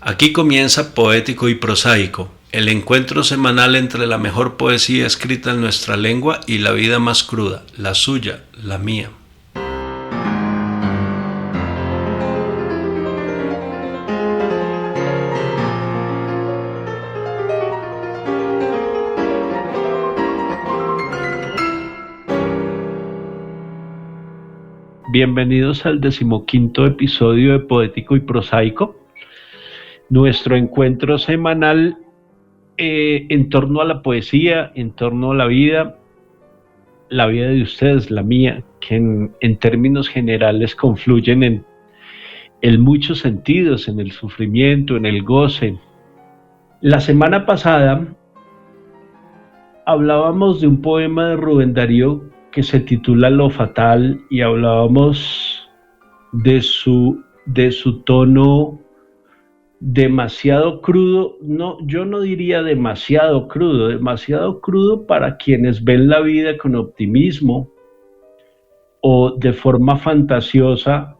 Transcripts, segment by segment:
Aquí comienza Poético y Prosaico, el encuentro semanal entre la mejor poesía escrita en nuestra lengua y la vida más cruda, la suya, la mía. Bienvenidos al 15º episodio de Poético y Prosaico, nuestro encuentro semanal en torno a la poesía, en torno a la vida de ustedes, la mía, que en términos generales confluyen en muchos sentidos, en el sufrimiento, en el goce. La semana pasada hablábamos de un poema de Rubén Darío que se titula Lo Fatal y hablábamos de su tono demasiado crudo. No, yo no diría demasiado crudo para quienes ven la vida con optimismo o de forma fantasiosa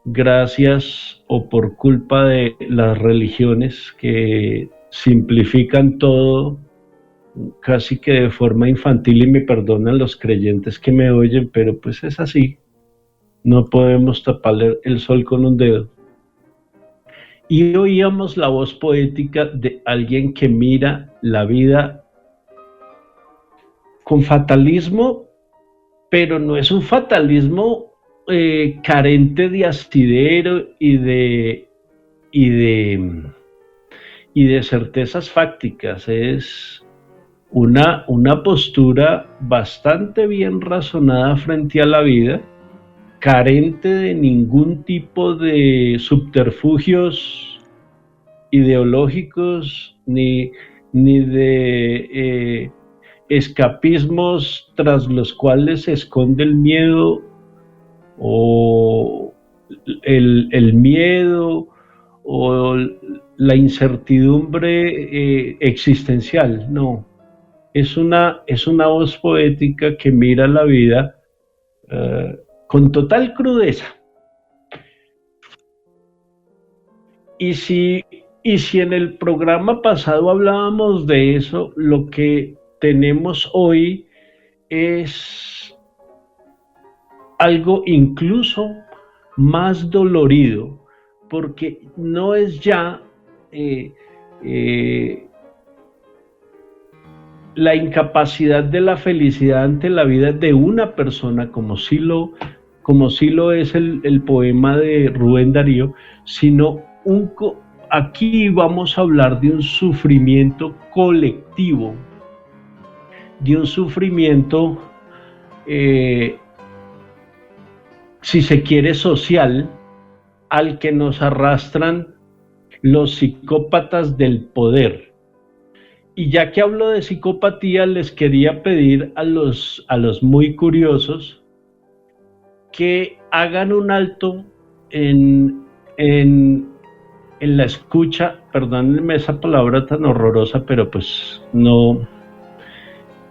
gracias o por culpa de las religiones que simplifican todo casi que de forma infantil, y me perdonan los creyentes que me oyen, pero pues es así, no podemos taparle el sol con un dedo. Y oíamos la voz poética de alguien que mira la vida con fatalismo, pero no es un fatalismo carente de asidero y de certezas fácticas. Es una postura bastante bien razonada frente a la vida, carente de ningún tipo de subterfugios ideológicos ni de escapismos tras los cuales se esconde el miedo o el miedo o la incertidumbre existencial. No. Es una voz poética que mira la vida con total crudeza. Y si en el programa pasado hablábamos de eso, lo que tenemos hoy es algo incluso más dolorido, porque no es ya la incapacidad de la felicidad ante la vida de una persona, como sí lo es el poema de Rubén Darío, sino aquí vamos a hablar de un sufrimiento colectivo, de un sufrimiento, si se quiere, social, al que nos arrastran los psicópatas del poder. Y ya que hablo de psicopatía, les quería pedir a los muy curiosos que hagan un alto en la escucha, perdónenme esa palabra tan horrorosa, pero pues no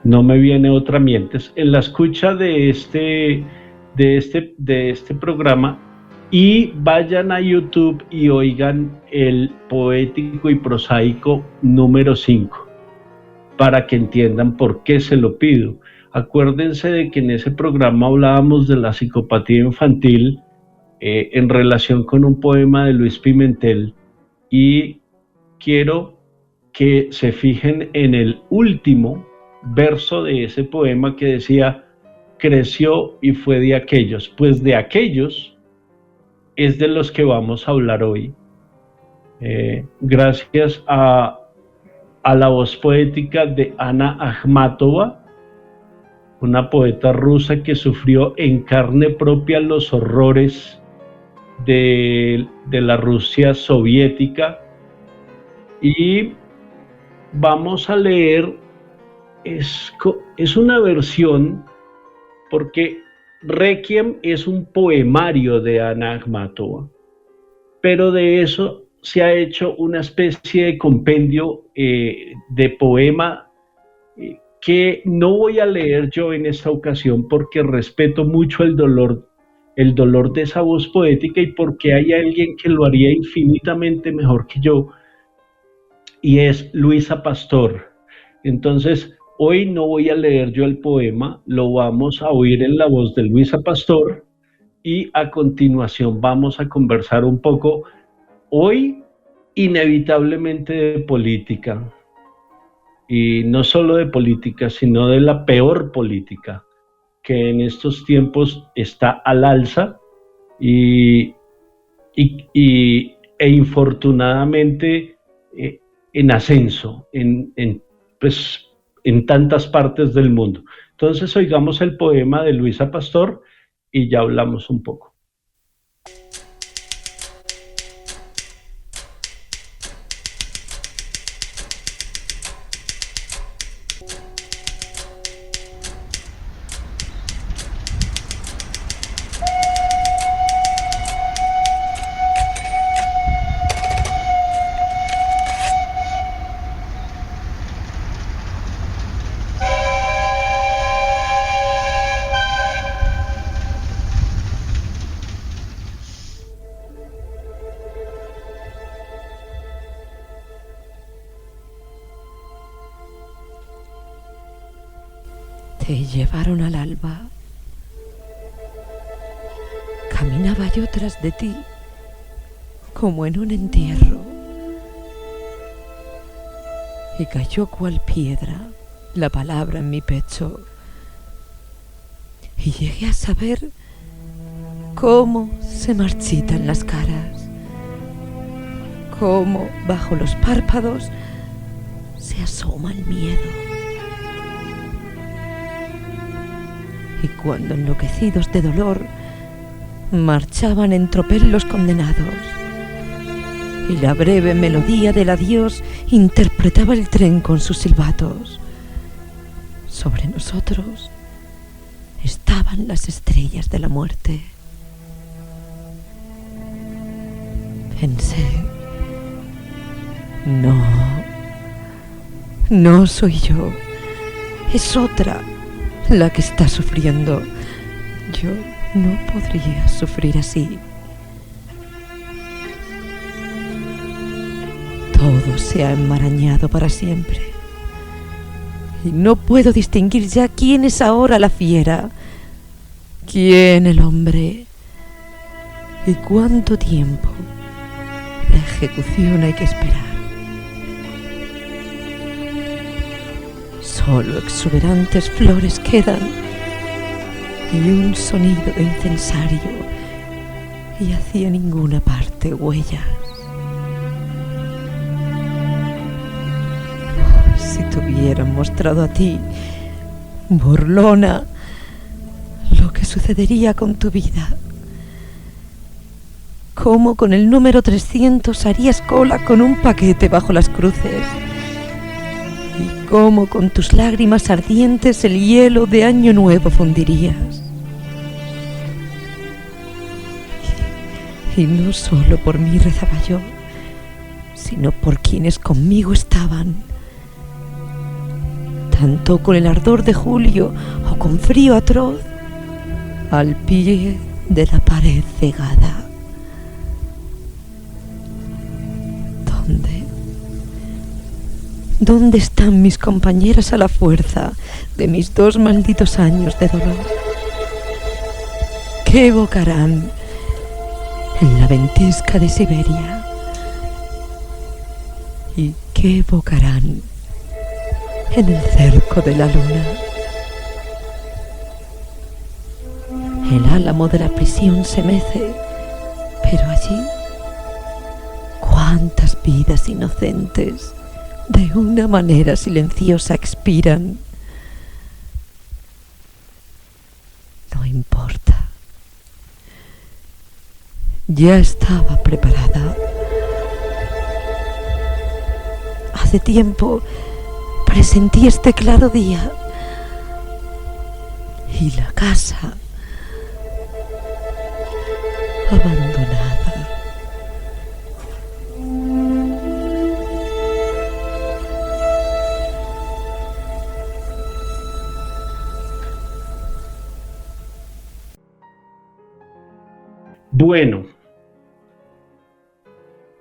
me viene otra mientes, en la escucha de este programa, y vayan a YouTube y oigan el Poético y Prosaico número 5. Para que entiendan por qué se lo pido. Acuérdense de que en ese programa hablábamos de la psicopatía infantil en relación con un poema de Luis Pimentel, y quiero que se fijen en el último verso de ese poema que decía: creció y fue de aquellos. Pues de aquellos es de los que vamos a hablar hoy. Gracias a la voz poética de Ana Akhmatova, una poeta rusa que sufrió en carne propia los horrores de la Rusia soviética. Y vamos a leer, es una versión, porque Requiem es un poemario de Ana Akhmatova, pero de eso se ha hecho una especie de compendio de poema que no voy a leer yo en esta ocasión, porque respeto mucho el dolor el dolor de esa voz poética y por qué hay alguien que lo haría infinitamente mejor que yo, y es Luisa Pastor. Entonces, hoy no voy a leer yo el poema, lo vamos a oír en la voz de Luisa Pastor y a continuación vamos a conversar un poco, hoy inevitablemente de política, y no solo de política, sino de la peor política que en estos tiempos está al alza y, e infortunadamente en ascenso pues, en tantas partes del mundo. Entonces oigamos el poema de Luisa Pastor y ya hablamos un poco. Te llevaron al alba. Caminaba yo tras de ti, como en un entierro, y cayó cual piedra la palabra en mi pecho, y llegué a saber cómo se marchitan las caras, cómo bajo los párpados se asoma el miedo. Y cuando enloquecidos de dolor marchaban en tropel los condenados, y la breve melodía del adiós interpretaba el tren con sus silbatos, sobre nosotros estaban las estrellas de la muerte. Pensé, no soy yo, es otra la que está sufriendo. Yo no podría sufrir así. Todo se ha enmarañado para siempre, y no puedo distinguir ya quién es ahora la fiera, quién el hombre, y cuánto tiempo la ejecución hay que esperar. Solo exuberantes flores quedan y un sonido de incensario, y hacia ninguna parte huellas. Oh, si te hubieran mostrado a ti, burlona, lo que sucedería con tu vida. Cómo con el número 300 harías cola con un paquete bajo las cruces. Y cómo con tus lágrimas ardientes el hielo de Año Nuevo fundirías. Y no solo por mí rezaba yo, sino por quienes conmigo estaban. Tanto con el ardor de julio o con frío atroz, al pie de la pared cegada. ¿Dónde están mis compañeras a la fuerza de mis 2 malditos años de dolor? ¿Qué evocarán en la ventisca de Siberia? ¿Y qué evocarán en el cerco de la luna? El álamo de la prisión se mece, pero allí, ¿cuántas vidas inocentes de una manera silenciosa expiran? No importa. Ya estaba preparada. Hace tiempo presentí este claro día, y la casa abandonada. Bueno,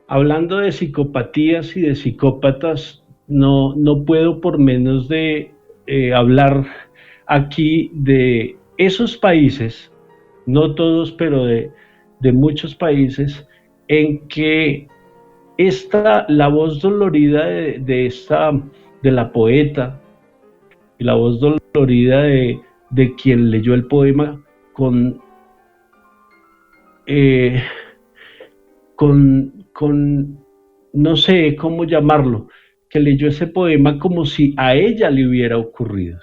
hablando de psicopatías y de psicópatas, no puedo por menos de hablar aquí de esos países, no todos, pero de muchos países, en que la voz dolorida de la poeta y la voz dolorida de quien leyó el poema eh, con, no sé cómo llamarlo, que leyó ese poema como si a ella le hubiera ocurrido.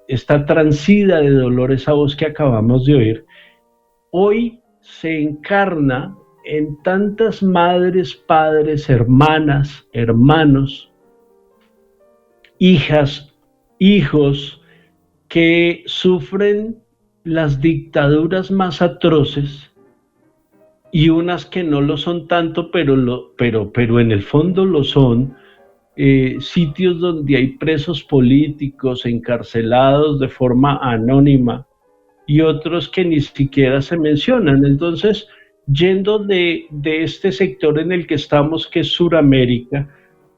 Está transida de dolor esa voz que acabamos de oír. Hoy se encarna en tantas madres, padres, hermanas, hermanos, hijas, hijos que sufren las dictaduras más atroces y unas que no lo son tanto, pero en el fondo lo son, sitios donde hay presos políticos encarcelados de forma anónima y otros que ni siquiera se mencionan. Entonces, yendo de este sector en el que estamos, que es Suramérica,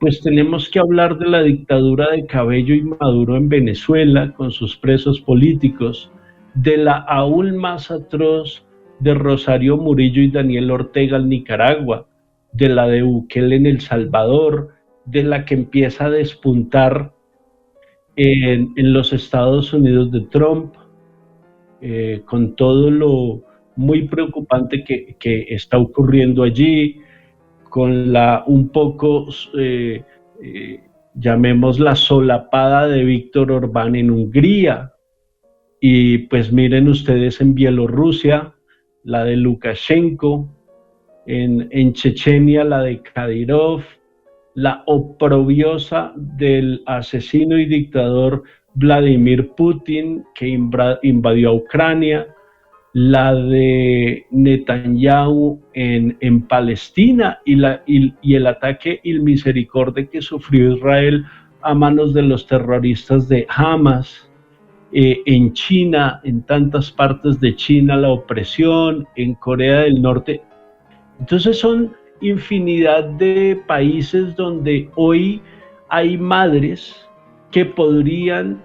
pues tenemos que hablar de la dictadura de Cabello y Maduro en Venezuela, con sus presos políticos, de la aún más atroz de Rosario Murillo y Daniel Ortega en Nicaragua, de la de Bukele en El Salvador, de la que empieza a despuntar en los Estados Unidos de Trump, con todo lo muy preocupante que está ocurriendo allí, con la un poco, llamémosla solapada de Víctor Orbán en Hungría, y pues miren ustedes en Bielorrusia, la de Lukashenko, en Chechenia la de Kadyrov, la oprobiosa del asesino y dictador Vladimir Putin, que invadió a Ucrania, la de Netanyahu en Palestina y el ataque y el misericordia que sufrió Israel a manos de los terroristas de Hamas, en China, en tantas partes de China la opresión, en Corea del Norte. Entonces son infinidad de países donde hoy hay madres que podrían,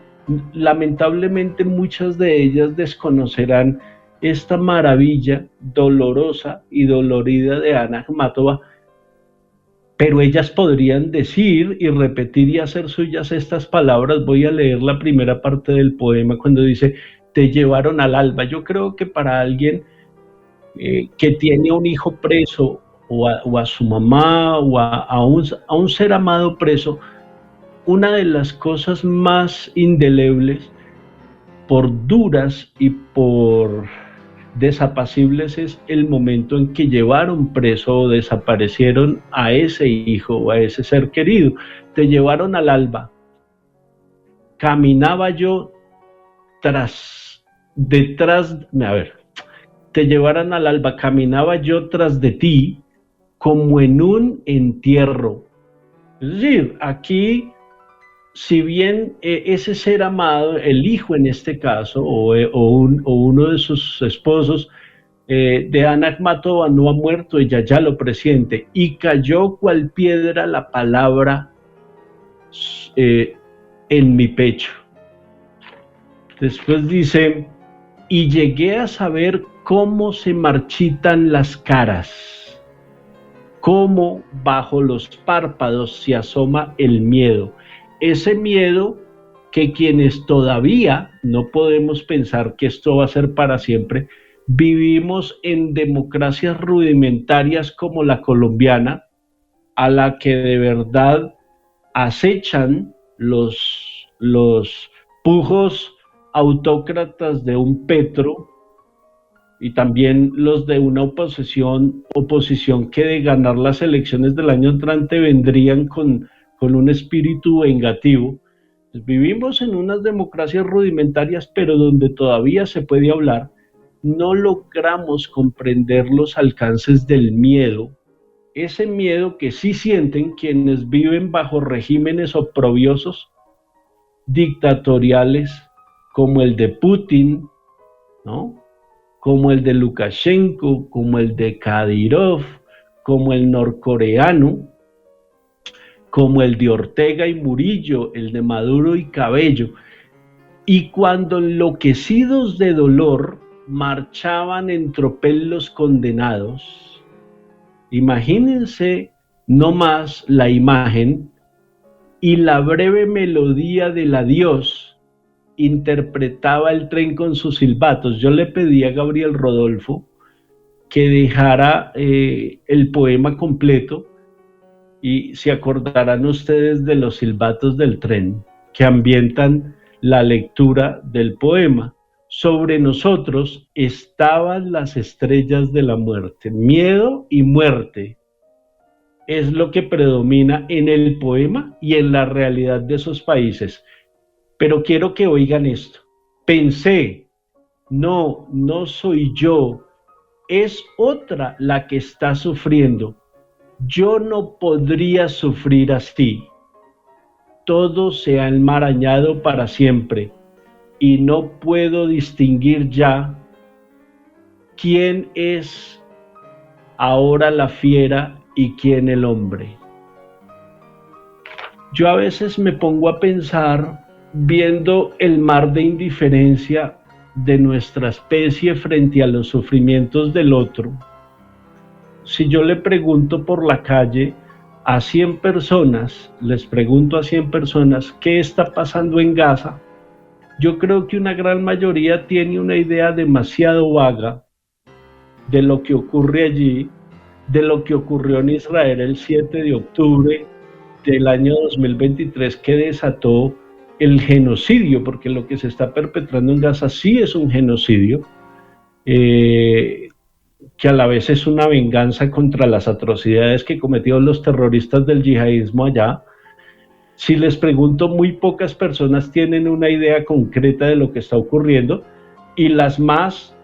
lamentablemente muchas de ellas desconocerán esta maravilla dolorosa y dolorida de Ana Akhmatova, pero ellas podrían decir y repetir y hacer suyas estas palabras. Voy a leer la primera parte del poema cuando dice: te llevaron al alba. Yo creo que para alguien que tiene un hijo preso o a su mamá o a un ser amado preso, una de las cosas más indelebles, por duras y por desapacibles, es el momento en que llevaron preso o desaparecieron a ese hijo o a ese ser querido. Te llevaron al alba. Caminaba yo te llevaron al alba, caminaba yo tras de ti como en un entierro. Es decir, aquí, si bien ese ser amado, el hijo en este caso, o uno de sus esposos, de Ana Akhmatova, no ha muerto, ella ya lo presiente, y cayó cual piedra la palabra en mi pecho. Después dice: y llegué a saber cómo se marchitan las caras, cómo bajo los párpados se asoma el miedo. Ese miedo que quienes todavía no podemos pensar que esto va a ser para siempre, vivimos en democracias rudimentarias como la colombiana, a la que de verdad acechan los pujos autócratas de un Petro y también los de una oposición que de ganar las elecciones del año entrante vendrían con un espíritu vengativo. Pues vivimos en unas democracias rudimentarias, pero donde todavía se puede hablar. No logramos comprender los alcances del miedo, ese miedo que sí sienten quienes viven bajo regímenes oprobiosos, dictatoriales, como el de Putin, ¿no? como el de Lukashenko, como el de Kadyrov, como el norcoreano, como el de Ortega y Murillo, el de Maduro y Cabello. Y cuando enloquecidos de dolor marchaban en tropel los condenados, imagínense no más la imagen y la breve melodía del adiós interpretaba el tren con sus silbatos. Yo le pedí a Gabriel Rodolfo que dejara el poema completo y se acordarán ustedes de los silbatos del tren que ambientan la lectura del poema. Sobre nosotros estaban las estrellas de la muerte. Miedo y muerte es lo que predomina en el poema y en la realidad de esos países. Pero quiero que oigan esto. Pensé, no soy yo, es otra la que está sufriendo. Yo no podría sufrir así. Todo se ha enmarañado para siempre y no puedo distinguir ya quién es ahora la fiera y quién el hombre. Yo a veces me pongo a pensar viendo el mar de indiferencia de nuestra especie frente a los sufrimientos del otro. Si yo le pregunto por la calle a 100 personas, les pregunto a 100 personas qué está pasando en Gaza, yo creo que una gran mayoría tiene una idea demasiado vaga de lo que ocurre allí, de lo que ocurrió en Israel el 7 de octubre del año 2023 que desató el genocidio, porque lo que se está perpetrando en Gaza sí es un genocidio, que a la vez es una venganza contra las atrocidades que cometieron los terroristas del yihadismo allá. Si les pregunto, muy pocas personas tienen una idea concreta de lo que está ocurriendo y las más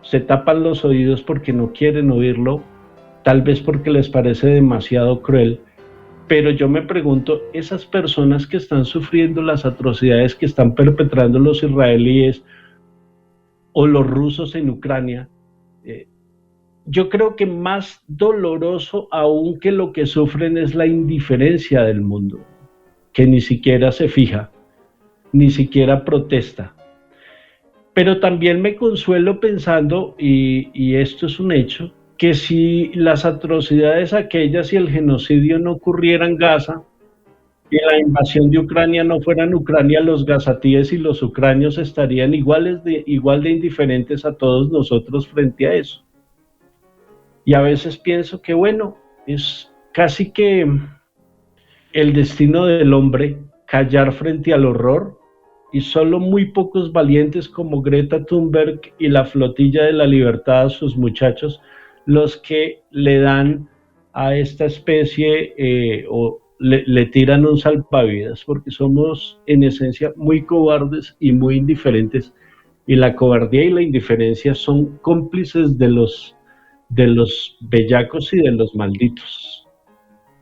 se tapan los oídos porque no quieren oírlo, tal vez porque les parece demasiado cruel. Pero yo me pregunto, esas personas que están sufriendo las atrocidades que están perpetrando los israelíes o los rusos en Ucrania, yo creo que más doloroso aún que lo que sufren es la indiferencia del mundo, que ni siquiera se fija, ni siquiera protesta. Pero también me consuelo pensando, y esto es un hecho, que si las atrocidades aquellas y el genocidio no ocurrieran en Gaza y la invasión de Ucrania no fuera en Ucrania, los gazatíes y los ucranios estarían igual de indiferentes a todos nosotros frente a eso. Y a veces pienso que bueno, es casi que el destino del hombre callar frente al horror y solo muy pocos valientes como Greta Thunberg y la flotilla de la libertad a sus muchachos los que le dan a esta especie o le tiran un salvavidas, porque somos en esencia muy cobardes y muy indiferentes, y la cobardía y la indiferencia son cómplices de los bellacos y de los malditos.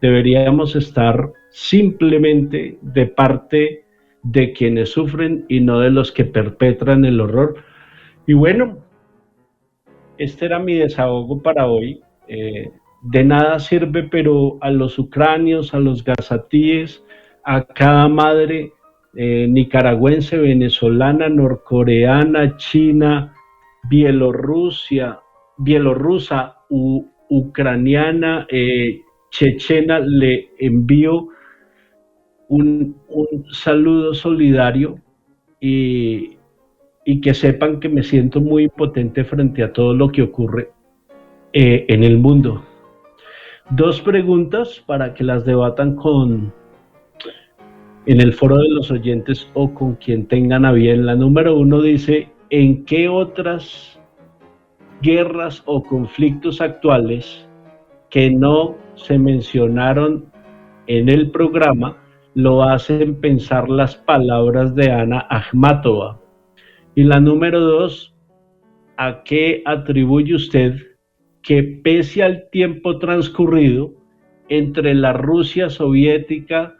Deberíamos estar simplemente de parte de quienes sufren y no de los que perpetran el horror. Y bueno, este era mi desahogo para hoy. De nada sirve, pero a los ucranios, a los gazatíes, a cada madre nicaragüense, venezolana, norcoreana, china, bielorrusa, ucraniana, chechena, le envío un saludo solidario y que sepan que me siento muy impotente frente a todo lo que ocurre en el mundo. 2 preguntas para que las debatan en el foro de los oyentes o con quien tengan a bien. La número 1 dice, ¿en qué otras guerras o conflictos actuales que no se mencionaron en el programa lo hacen pensar las palabras de Ana Akhmatova? Y la número 2, ¿a qué atribuye usted que pese al tiempo transcurrido entre la Rusia soviética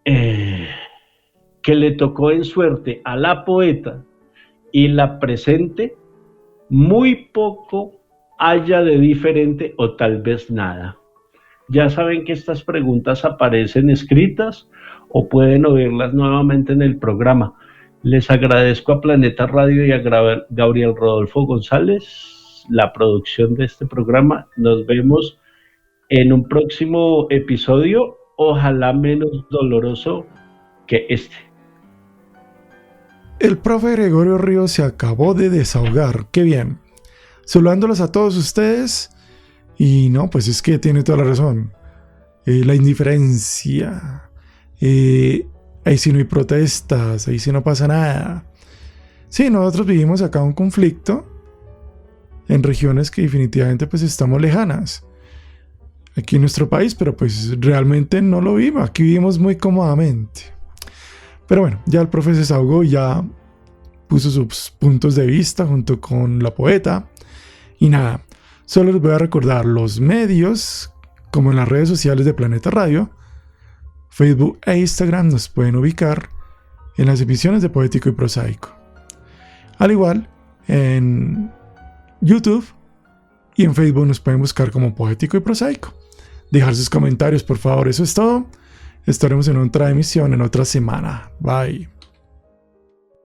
que le tocó en suerte a la poeta y la presente, muy poco haya de diferente o tal vez nada. Ya saben que estas preguntas aparecen escritas o pueden oírlas nuevamente en el programa. Les agradezco a Planeta Radio y a Gabriel Rodolfo González la producción de este programa. Nos vemos en un próximo episodio, ojalá menos doloroso que este. El profe Gregorio Ríos se acabó de desahogar, qué bien. Saludándolos a todos ustedes. Y no, pues es que tiene toda la razón. La indiferencia. Ahí sí no hay protestas, ahí sí no pasa nada. Sí, nosotros vivimos acá un conflicto en regiones que definitivamente pues estamos lejanas. Aquí en nuestro país, pero pues realmente no lo vivimos. Aquí vivimos muy cómodamente. Pero bueno, ya el profe se desahogó y ya puso sus puntos de vista junto con la poeta. Y nada, solo les voy a recordar los medios, como en las redes sociales de Planeta Radio, Facebook e Instagram nos pueden ubicar en las emisiones de Poético y Prosaico. Al igual, en YouTube y en Facebook nos pueden buscar como Poético y Prosaico. Dejar sus comentarios, por favor, eso es todo. Estaremos en otra emisión en otra semana. Bye.